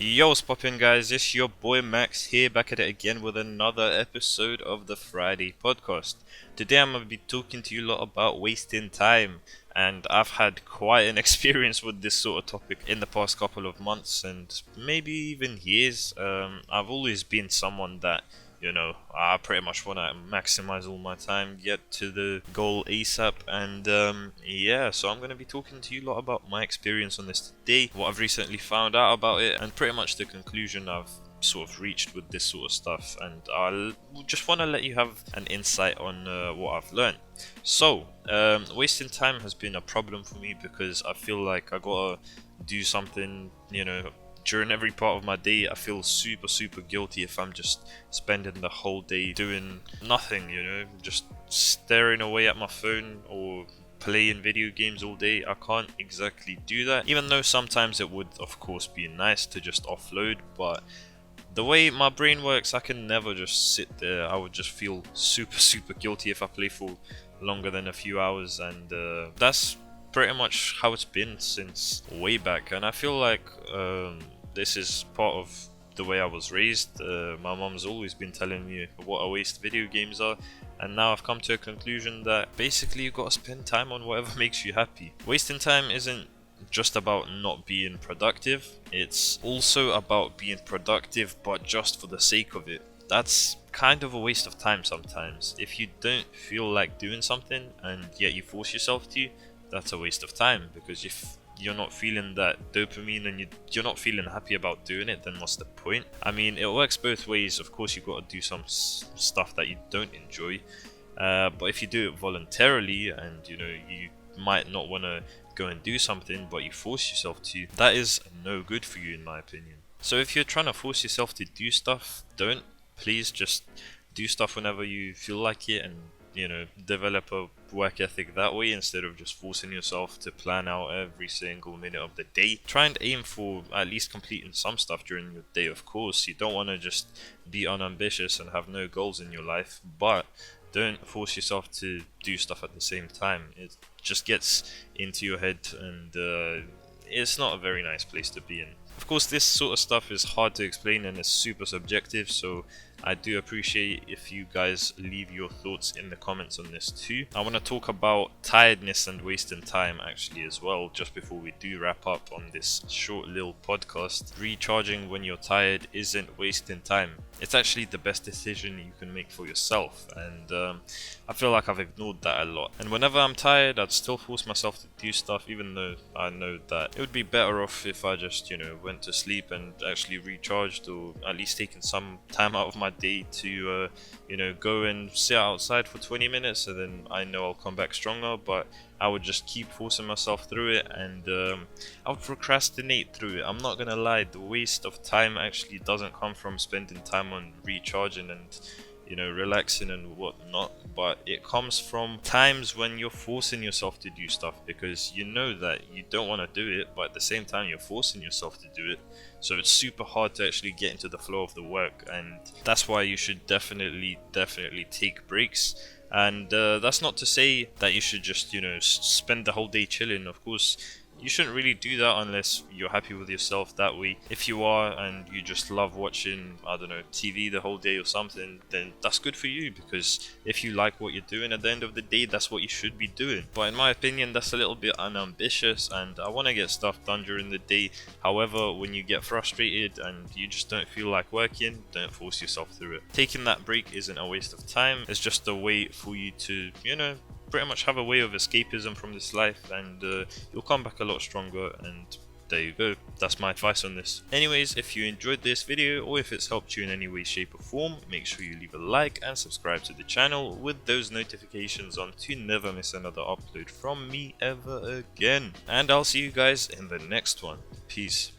Yo, what's poppin', guys? It's your boy Max here, back at it again with another episode of the Friday podcast. Today I'm gonna be talking to you a lot about wasting time, and I've had quite an experience with this sort of topic in the past couple of months and maybe even years. I've always been someone that I pretty much want to maximize all my time, get to the goal ASAP, and yeah, so I'm going to be talking to you a lot about my experience on this today, what I've recently found out about it, and pretty much the conclusion I've sort of reached with this sort of stuff. And I'll just want to let you have an insight on what I've learned. So, wasting time has been a problem for me because I feel like I gotta do something, during every part of my day. I feel super guilty if I'm just spending the whole day doing nothing, just staring away at my phone or playing video games all day. I can't exactly do that, even though sometimes it would of course be nice to just offload, but the way my brain works, I can never just sit there. I would just feel super guilty if I play for longer than a few hours, and that's pretty much how it's been since way back. And I feel like this is part of the way I was raised. My mom's always been telling me what a waste video games are, and now I've come to a conclusion that basically you gotta spend time on whatever makes you happy. Wasting time isn't just about not being productive, it's also about being productive but just for the sake of it. That's kind of a waste of time sometimes. If you don't feel like doing something and yet you force yourself to, that's a waste of time, because if you're not feeling that dopamine and you're not feeling happy about doing it, then what's the point? I mean, it works both ways. Of course, you've got to do some stuff that you don't enjoy, but if you do it voluntarily and you might not want to go and do something but you force yourself to, that is no good for you in my opinion. So if you're trying to force yourself to do stuff, don't. Please just do stuff whenever you feel like it, and develop a work ethic that way instead of just forcing yourself to plan out every single minute of the day. Try and aim for at least completing some stuff during your day. Of course, you don't want to just be unambitious and have no goals in your life, but don't force yourself to do stuff at the same time. It just gets into your head, and it's not a very nice place to be in. Of course, this sort of stuff is hard to explain and is super subjective, so I do appreciate if you guys leave your thoughts in the comments on this too. I want to talk about tiredness and wasting time actually as well, just before we do wrap up on this short little podcast. Recharging when you're tired isn't wasting time. It's actually the best decision you can make for yourself, and I feel like I've ignored that a lot. And whenever I'm tired, I'd still force myself to do stuff, even though I know that it would be better off if I just, went to sleep and actually recharged, or at least taken some time out of my day to, go and sit outside for 20 minutes, and then I know I'll come back stronger. But I would just keep forcing myself through it, and I would procrastinate through it. I'm not gonna lie, the waste of time actually doesn't come from spending time on recharging and relaxing and whatnot, but it comes from times when you're forcing yourself to do stuff because you know that you don't want to do it, but at the same time you're forcing yourself to do it. So it's super hard to actually get into the flow of the work, and that's why you should definitely take breaks. And that's not to say that you should just spend the whole day chilling. Of course, you shouldn't really do that unless you're happy with yourself that way. If you are and you just love watching, I don't know, TV the whole day or something, then that's good for you, because if you like what you're doing at the end of the day, that's what you should be doing. But in my opinion, that's a little bit unambitious, and I want to get stuff done during the day. However, when you get frustrated and you just don't feel like working, don't force yourself through it. Taking that break isn't a waste of time. It's just a way for you to, pretty much have a way of escapism from this life, and you'll come back a lot stronger. And there you go, that's my advice on this. Anyways, if you enjoyed this video or if it's helped you in any way, shape or form, make sure you leave a like and subscribe to the channel with those notifications on to never miss another upload from me ever again. And I'll see you guys in the next one. Peace.